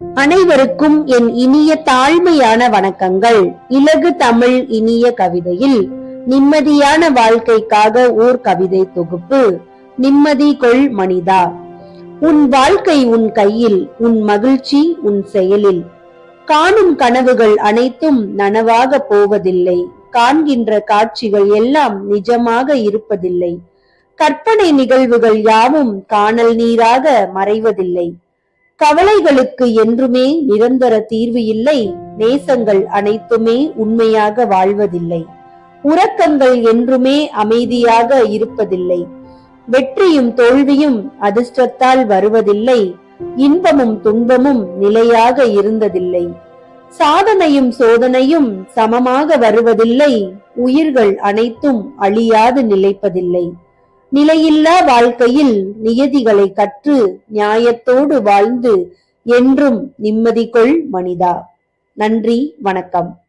அனைவருக்கும் என் இனிய தாழ்மையான வணக்கங்கள். இலகு தமிழ் இனிய கவிதையில் நிம்மதியான வாழ்க்கைக்காக ஓர் கவிதை தொகுப்பு. நிம்மதி கொள் மனிதா. உன் வாழ்க்கை உன் கையில், உன் மகிழ்ச்சி உன் செயலில். காணும் கனவுகள் அனைத்தும் நனவாக போவதில்லை. காண்கின்ற காட்சிகள் எல்லாம் நிஜமாக இருப்பதில்லை. கற்பனை நிகழ்வுகள் யாவும் காணல் நீராக மறைவதில்லை. கவலைகளுக்கு என்றுமே நிரந்தர தீர்வு இல்லை. நேசங்கள் அனைத்துமே உண்மையாக வாழ்வதில்லை. உறக்கங்கள் என்றுமே அமைதியாக இருப்பதில்லை. வெற்றியும் தோல்வியும் அதிர்ஷ்டத்தால் வருவதில்லை. இன்பமும் துன்பமும் நிலையாக இருந்ததில்லை. சாதனையும் சோதனையும் சமமாக வருவதில்லை. உயிர்கள் அனைத்தும் அழியாது நிலைப்பதில்லை. நிலையில்லா வாழ்க்கையில் நியதிகளை கற்று நியாயத்தோடு வாழ்ந்து என்றும் நிம்மதி கொள் மனிதா. நன்றி, வணக்கம்.